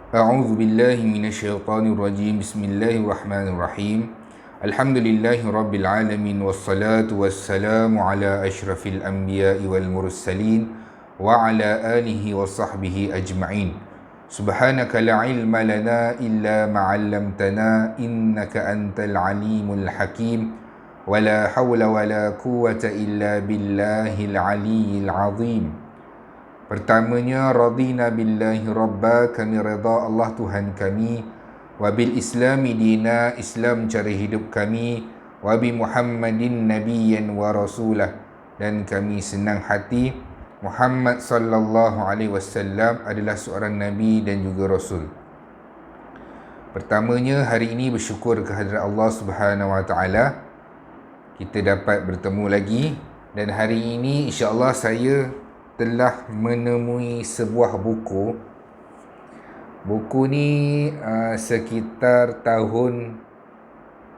أعوذ بالله من الشيطان الرجيم بسم الله الرحمن الرحيم الحمد لله رب العالمين والصلاة والسلام على أشرف الأنبياء والمرسلين وعلى آله وصحبه أجمعين سبحانك لا علم لنا إلا ما علمتنا إنك أنت العليم الحكيم ولا حول ولا قوة إلا بالله العلي العظيم. Pertamanya, radina billahi rabba, kami redha Allah Tuhan kami, wa bil islami dina, Islam cara hidup kami, wa bi Muhammadin nabiyyan wa rasulah, dan kami senang hati Muhammad sallallahu alaihi wasallam adalah seorang nabi dan juga rasul. Pertamanya, hari ini bersyukur kehadrat Allah Subhanahu wa taala kita dapat bertemu lagi, dan hari ini insya-Allah saya telah menemui sebuah buku. Buku ni sekitar tahun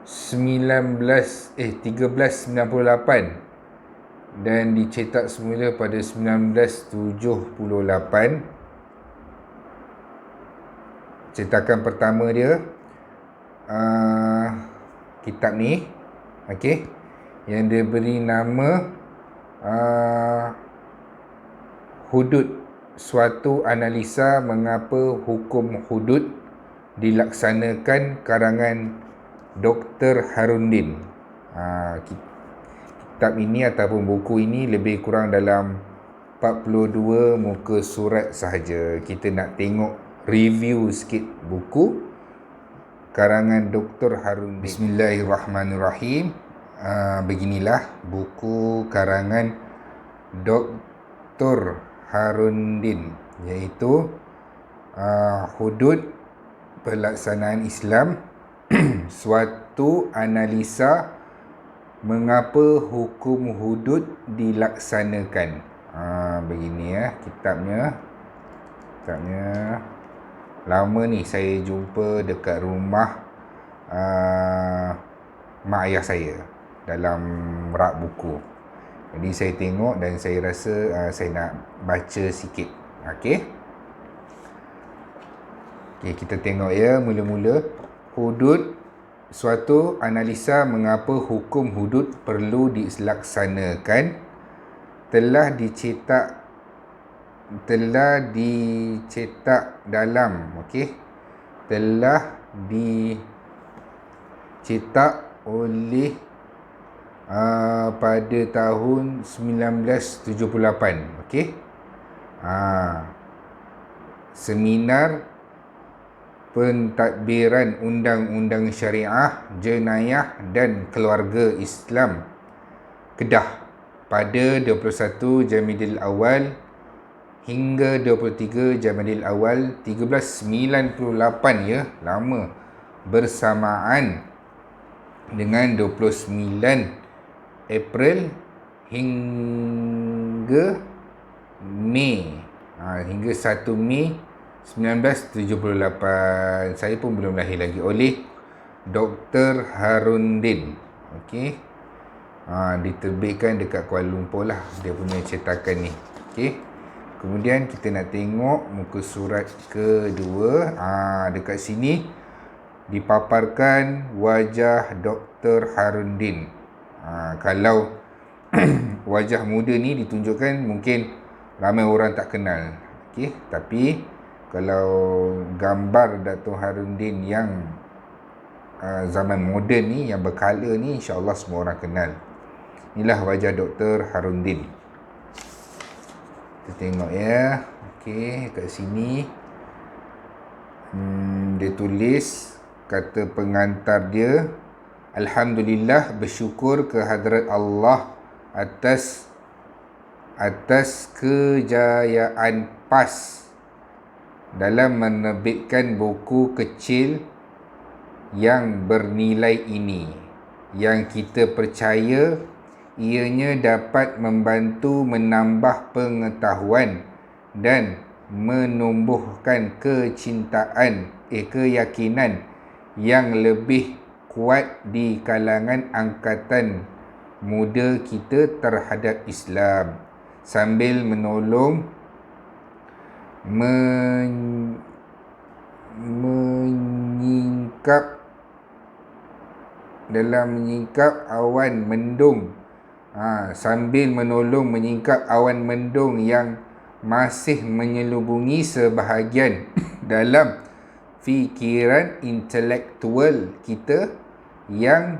1398 dan dicetak semula pada 1978. Cetakan pertama dia kitab ni, okey, yang diberi nama Hudud, suatu analisa mengapa hukum hudud dilaksanakan, karangan Dr. Harundin. Kitab ini ataupun buku ini lebih kurang dalam 42 muka surat sahaja. Kita nak tengok review sikit buku karangan Dr. Harundin. Bismillahirrahmanirrahim. Beginilah buku karangan Dr. Harundin, iaitu Hudud Pelaksanaan Islam suatu analisa mengapa hukum hudud dilaksanakan. Begini kitabnya lama ni saya jumpa dekat rumah mak ayah saya dalam rak buku. Jadi saya tengok dan saya rasa saya nak baca sikit. Okey, kita tengok mula-mula. Hudud, suatu analisa mengapa hukum hudud perlu dilaksanakan, telah dicetak oleh pada tahun 1978. Okey. Seminar Pentadbiran Undang-Undang Syariah, Jenayah dan Keluarga Islam Kedah pada 21 Jamadil Awal hingga 23 Jamadil Awal 1398, lama, bersamaan dengan 29 April hingga Mei, hingga 1 Mei 1978. Saya pun belum lahir lagi, oleh Dr. Harundin. Okey. Diterbitkan dekat Kuala Lumpur lah dia punya cetakan ni. Okey. Kemudian kita nak tengok muka surat kedua. Dekat sini dipaparkan wajah Dr. Harundin. Kalau wajah muda ni ditunjukkan, mungkin ramai orang tak kenal. Okey, tapi kalau gambar Dr. Harundin yang zaman moden ni, yang berkala ni, insya-Allah semua orang kenal. Inilah wajah Dr. Harundin. Kita tengok Okey, kat sini dia tulis kata pengantar dia, Alhamdulillah, bersyukur kehadrat Allah atas kejayaan PAS dalam menerbitkan buku kecil yang bernilai ini, yang kita percaya ianya dapat membantu menambah pengetahuan dan menumbuhkan keyakinan yang lebih kuat di kalangan angkatan muda kita terhadap Islam, sambil menolong menyingkap awan mendung, sambil menolong menyingkap awan mendung yang masih menyelubungi sebahagian dalam fikiran intelektual kita yang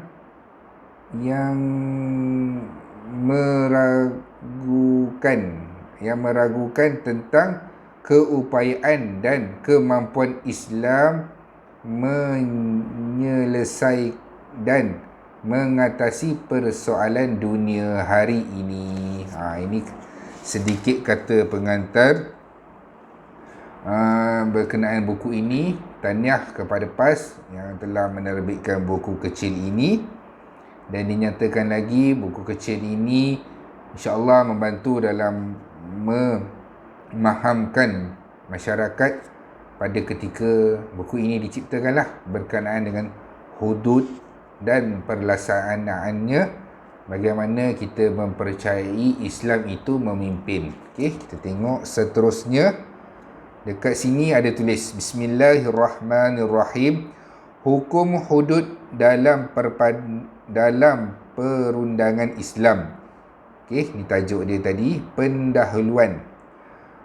meragukan tentang keupayaan dan kemampuan Islam menyelesaikan dan mengatasi persoalan dunia hari ini. Ini sedikit kata pengantar berkenaan buku ini. Tahniah kepada PAS yang telah menerbitkan buku kecil ini, dan dinyatakan lagi buku kecil ini insya-Allah membantu dalam memahamkan masyarakat pada ketika buku ini diciptakanlah, berkenaan dengan hudud dan perlaksanaannya, bagaimana kita mempercayai Islam itu memimpin. Okey, kita tengok seterusnya. Dekat sini ada tulis Bismillahirrahmanirrahim. Hukum hudud dalam perundangan Islam. Okey, ni tajuk dia tadi, pendahuluan.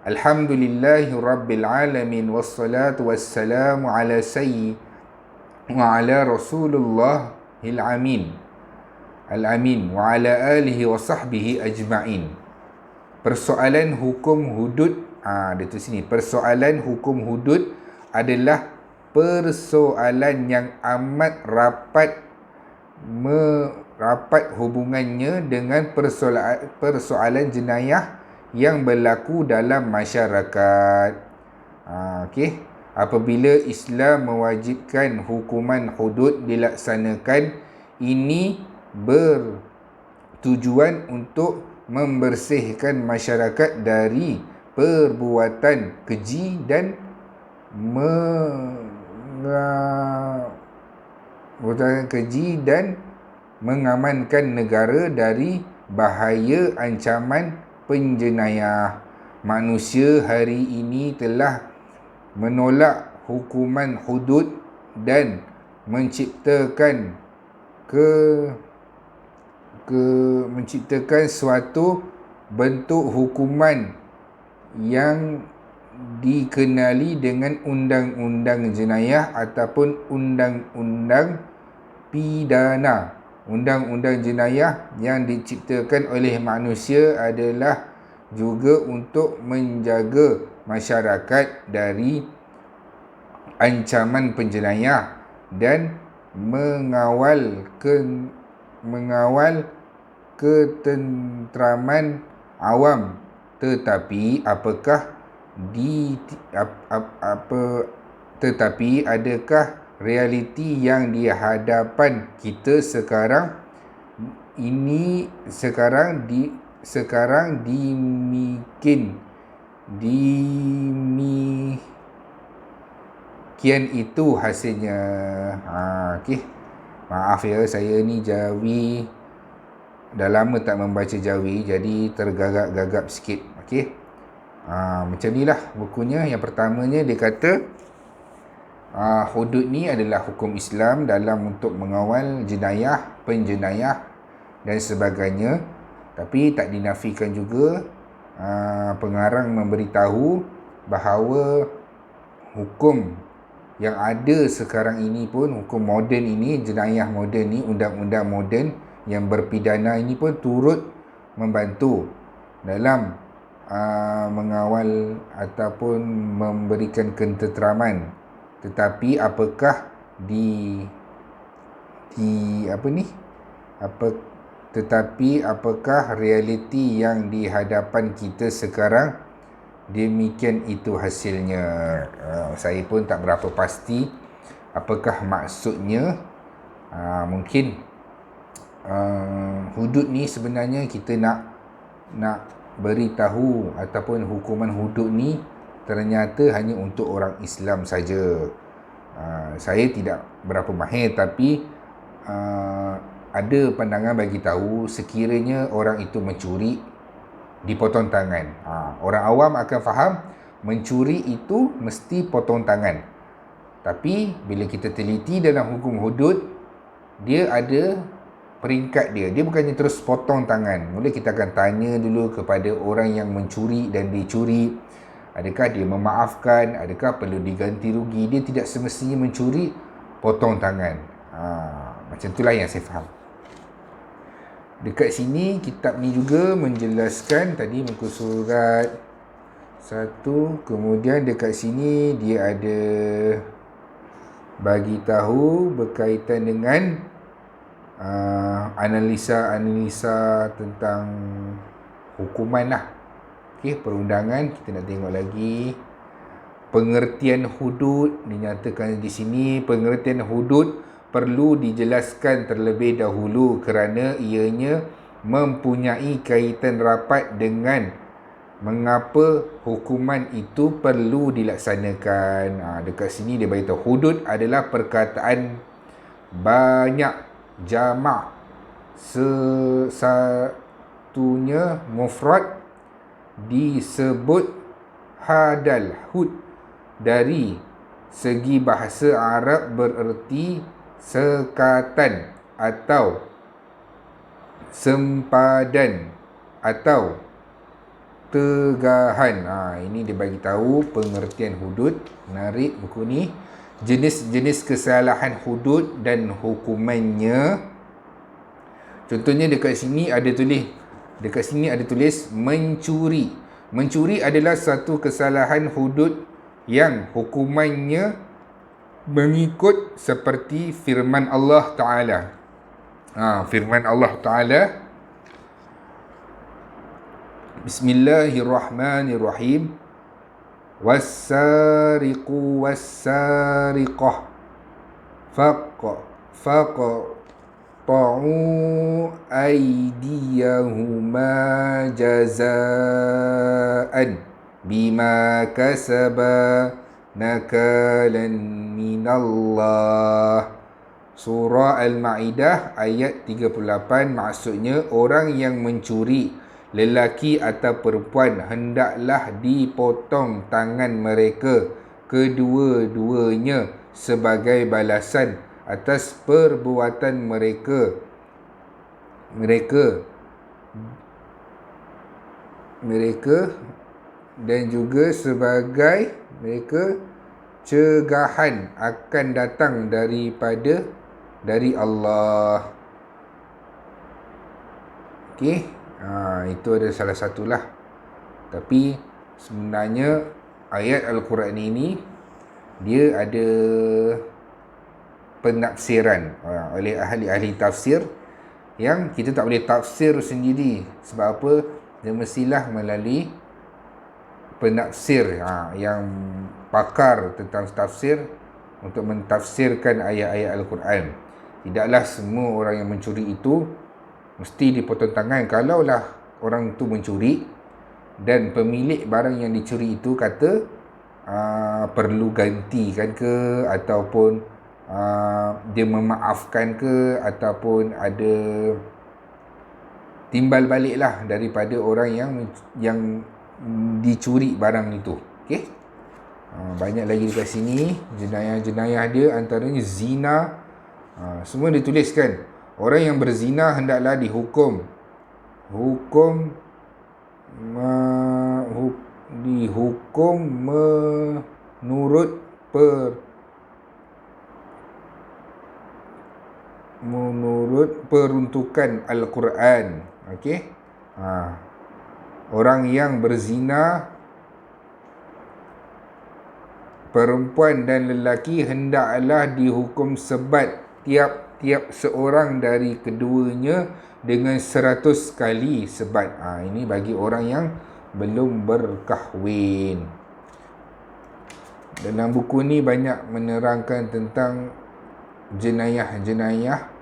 Alhamdulillahirabbil wassalatu wassalamu ala wa ala Rasulullahil amin wa ala alihi wa sahbihi ajma'in. Persoalan hukum hudud, dia tu sini, persoalan hukum hudud adalah persoalan yang amat rapat hubungannya dengan persoalan jenayah yang berlaku dalam masyarakat. Okey, apabila Islam mewajibkan hukuman hudud dilaksanakan, ini bertujuan untuk membersihkan masyarakat dari perbuatan keji dan mengamankan negara dari bahaya ancaman penjenayah. Manusia hari ini telah menolak hukuman hudud dan menciptakan suatu bentuk hukuman yang dikenali dengan undang-undang jenayah ataupun undang-undang pidana. Undang-undang jenayah yang diciptakan oleh manusia adalah juga untuk menjaga masyarakat dari ancaman penjenayah dan mengawal ketentraman awam. Tetapi adakah realiti yang di hadapan kita sekarang demikian itu hasilnya. Okey. Maaf ya, saya ni Jawi, dah lama tak membaca Jawi, jadi tergagap-gagap sikit. Okey. Macam inilah bukunya. Yang pertamanya dia kata hudud ni adalah hukum Islam dalam untuk mengawal jenayah, penjenayah dan sebagainya. Tapi tak dinafikan juga pengarang memberitahu bahawa hukum yang ada sekarang ini pun, hukum moden ini, jenayah moden ni, undang-undang moden yang berpidana ini pun turut membantu dalam mengawal ataupun memberikan ketenteraman. Tetapi apakah apakah realiti yang di hadapan kita sekarang demikian itu hasilnya? Saya pun tak berapa pasti apakah maksudnya. Mungkin hudud ni sebenarnya kita nak beritahu ataupun hukuman hudud ni ternyata hanya untuk orang Islam saja. Saya tidak berapa mahir, tapi ada pandangan bagi tahu sekiranya orang itu mencuri, dipotong tangan. Orang awam akan faham mencuri itu mesti potong tangan. Tapi bila kita teliti dalam hukum hudud, dia ada peringkat dia. Dia bukannya terus potong tangan. Mula kita akan tanya dulu kepada orang yang mencuri dan dicuri, adakah dia memaafkan, adakah perlu diganti rugi. Dia tidak semestinya mencuri, potong tangan. Macam itulah yang saya faham. Dekat sini kitab ni juga menjelaskan tadi muka surat 1, kemudian dekat sini dia ada bagi tahu berkaitan dengan analisa tentang hukuman lah. Okey, perundangan kita nak tengok lagi. Pengertian hudud dinyatakan di sini. Pengertian hudud perlu dijelaskan terlebih dahulu kerana ianya mempunyai kaitan rapat dengan mengapa hukuman itu perlu dilaksanakan. Dekat sini dia beritahu hudud adalah perkataan banyak jamak, satunya mufrad, disebut hadal hud. Dari segi bahasa Arab bererti sekatan atau sempadan atau tegahan. Ini dia bagi tahu pengertian hudud. Menarik buku ni. Jenis-jenis kesalahan hudud dan hukumannya. Contohnya dekat sini ada tulis mencuri. Mencuri adalah satu kesalahan hudud yang hukumannya mengikut seperti firman Allah Ta'ala. Firman Allah Ta'ala, Bismillahirrahmanirrahim. Was-sariqu was-sariqah faqta'u aydiyahuma jazaan bima kasaba nakalan minallah. Surah Al-Ma'idah ayat 38. Maksudnya orang yang mencuri, lelaki atau perempuan, hendaklah dipotong tangan mereka kedua-duanya sebagai balasan atas perbuatan mereka dan juga sebagai cegahan akan datang dari Allah. Okey. Itu ada salah satulah. Tapi sebenarnya ayat Al-Quran ini dia ada penafsiran oleh ahli-ahli tafsir yang kita tak boleh tafsir sendiri. Sebab apa? Dia mestilah melalui penafsir yang pakar tentang tafsir untuk mentafsirkan ayat-ayat Al-Quran. Tidaklah semua orang yang mencuri itu mesti dipotong tangan. Kalaulah orang itu mencuri dan pemilik barang yang dicuri itu kata perlu gantikan ke, ataupun dia memaafkan ke, ataupun ada timbal balik lah daripada orang yang dicuri barang itu. Okey. Banyak lagi dekat sini jenayah-jenayah dia, antaranya zina. Semua dituliskan. Orang yang berzina hendaklah dihukum menurut peruntukan Al-Quran. Okey. Orang yang berzina, perempuan dan lelaki, hendaklah dihukum sebat tiap seorang dari keduanya dengan 100 kali sebat. Ini bagi orang yang belum berkahwin. Dalam buku ni banyak menerangkan tentang jenayah-jenayah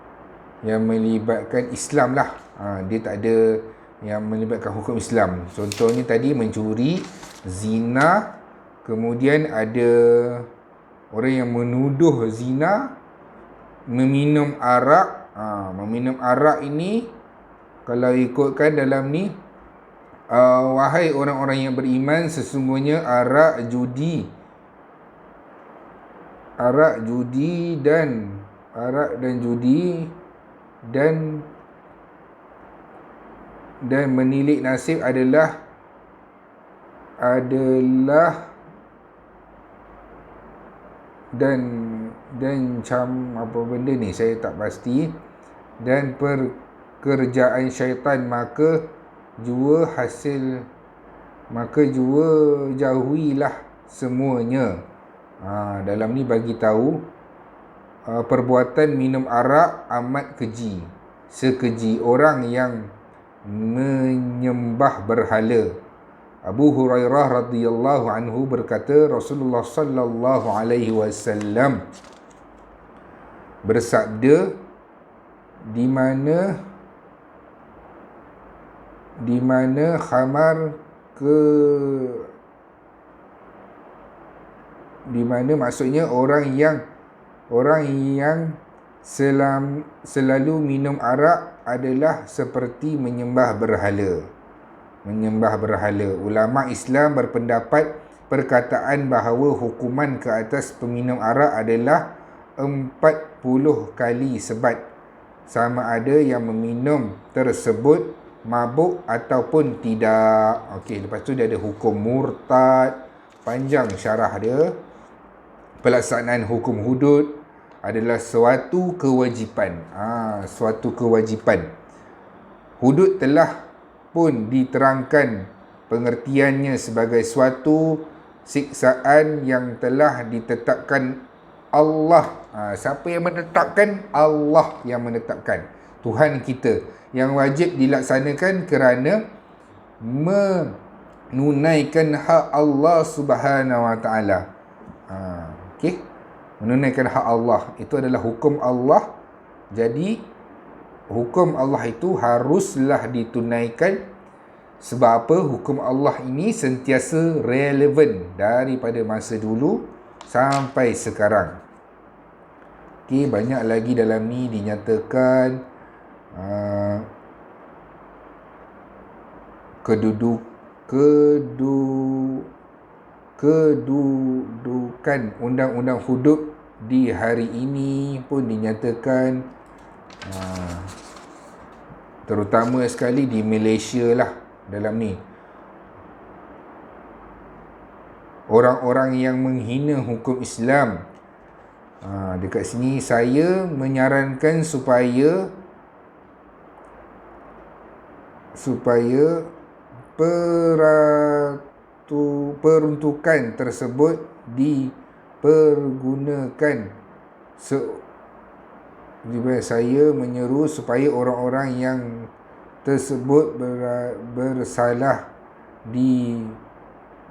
yang melibatkan Islam lah. Dia tak ada yang melibatkan hukum Islam. Contohnya tadi mencuri, zina, kemudian ada orang yang menuduh zina, meminum arak. Meminum arak ini, kalau ikutkan dalam ni, wahai orang-orang yang beriman, sesungguhnya arak, judi arak judi dan judi dan menilik nasib adalah dan apa benda ni saya tak pasti, dan pekerjaan syaitan, maka jua jauhilah semuanya. Dalam ni bagi tahu perbuatan minum arak amat keji, sekeji orang yang menyembah berhala. Abu Hurairah radhiyallahu anhu berkata, Rasulullah sallallahu alaihi wasallam bersabda, di mana khamar di mana maksudnya orang yang selalu minum arak adalah seperti menyembah berhala. Ulama Islam berpendapat perkataan bahawa hukuman ke atas peminum arak adalah 40 kali sebat, sama ada yang meminum tersebut mabuk ataupun tidak. Okey, lepas tu dia ada hukum murtad, panjang syarah dia. Pelaksanaan hukum hudud adalah suatu kewajipan. Hudud telah pun diterangkan pengertiannya sebagai suatu siksaan yang telah ditetapkan Allah. Siapa yang menetapkan? Allah yang menetapkan, Tuhan kita, yang wajib dilaksanakan kerana menunaikan hak Allah Subhanahu Wa Taala. Okey, menunaikan hak Allah itu adalah hukum Allah. Jadi hukum Allah itu haruslah ditunaikan. Sebab apa? Hukum Allah ini sentiasa relevan daripada masa dulu sampai sekarang. Okey, banyak lagi dalam ni dinyatakan kedudukan undang-undang hudud di hari ini pun dinyatakan, terutama sekali di Malaysia lah. Dalam ni orang-orang yang menghina hukum Islam, dekat sini saya menyarankan supaya peruntukan tersebut dipergunakan. Saya menyeru supaya orang-orang yang tersebut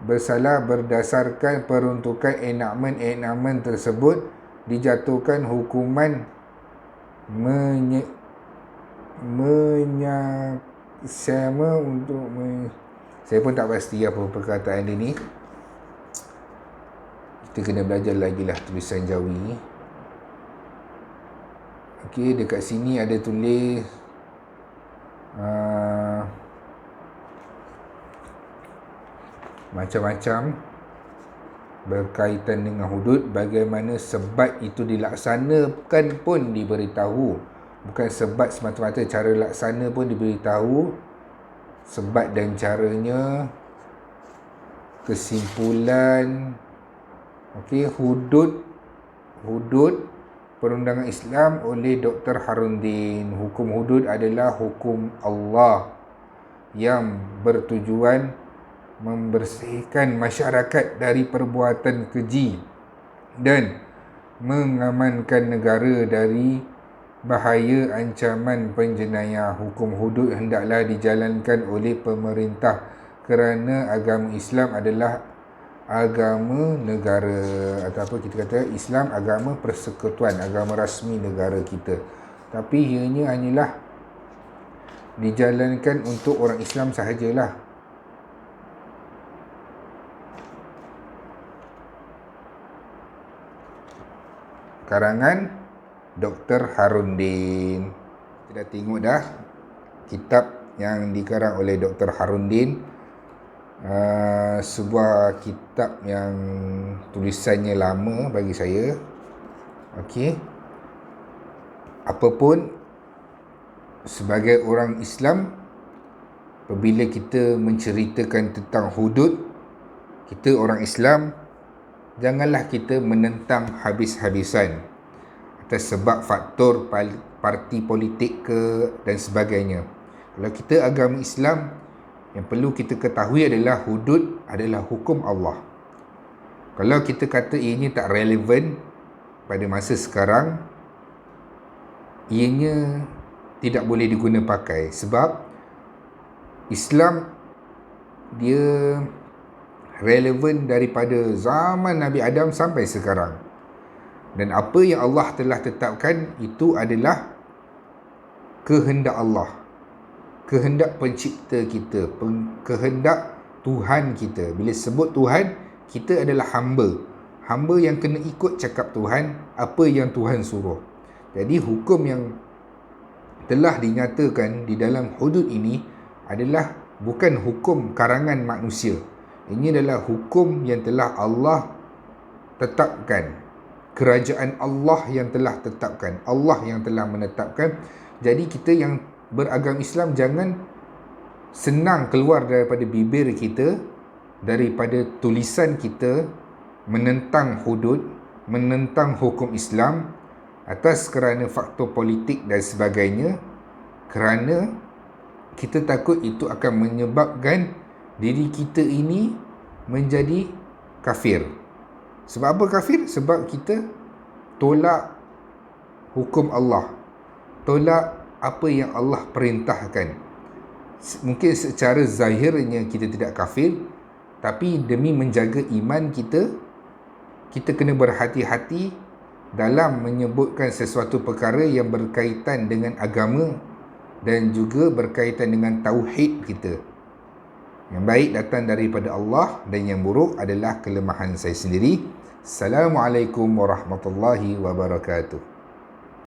bersalah berdasarkan peruntukan enakmen tersebut dijatuhkan hukuman menyaksama untuk saya pun tak pasti apa perkataan dia ni. Kita kena belajar lagi lah tulisan Jawi. Okey, dekat sini ada tulis macam-macam berkaitan dengan hudud. Bagaimana sebat itu dilaksanakan pun diberitahu. Bukan sebat semata-mata, cara laksana pun diberitahu. Sebat dan caranya, kesimpulan. Okey, hudud perundangan Islam oleh Dr. Harundin. Hukum hudud adalah hukum Allah yang bertujuan membersihkan masyarakat dari perbuatan keji dan mengamankan negara dari bahaya ancaman penjenayah. Hukum hudud hendaklah dijalankan oleh pemerintah kerana agama Islam adalah agama negara, atau apa kita kata, Islam agama persekutuan, agama rasmi negara kita. Tapi ianya hanyalah dijalankan untuk orang Islam sahajalah. Karangan Dr. Harundin. Kita dah tengok dah kitab yang dikarang oleh Dr. Harundin. Sebuah kitab yang tulisannya lama bagi saya. Okey. Apapun, sebagai orang Islam, apabila kita menceritakan tentang hudud, kita orang Islam, janganlah kita menentang habis-habisan atas sebab faktor parti politik ke dan sebagainya. Kalau kita agama Islam, yang perlu kita ketahui adalah hudud adalah hukum Allah. Kalau kita kata ianya tak relevan pada masa sekarang, ianya tidak boleh diguna pakai, sebab Islam dia relevan daripada zaman Nabi Adam sampai sekarang. Dan apa yang Allah telah tetapkan itu adalah kehendak Allah, kehendak pencipta kita, kehendak Tuhan kita. Bila sebut Tuhan, kita adalah hamba. Hamba yang kena ikut cakap Tuhan, apa yang Tuhan suruh. Jadi hukum yang telah dinyatakan di dalam hudud ini adalah bukan hukum karangan manusia. Ini adalah hukum yang telah Allah tetapkan. Kerajaan Allah yang telah tetapkan. Allah yang telah menetapkan. Jadi kita yang beragama Islam jangan senang keluar daripada bibir kita, daripada tulisan kita, menentang hudud, menentang hukum Islam atas kerana faktor politik dan sebagainya, kerana kita takut itu akan menyebabkan diri kita ini menjadi kafir. Sebab apa kafir? Sebab kita tolak hukum Allah, tolak apa yang Allah perintahkan. Mungkin secara zahirnya kita tidak kafir, tapi demi menjaga iman kita, kita kena berhati-hati dalam menyebutkan sesuatu perkara yang berkaitan dengan agama dan juga berkaitan dengan tauhid kita. Yang baik datang daripada Allah dan yang buruk adalah kelemahan saya sendiri. Assalamualaikum warahmatullahi wabarakatuh.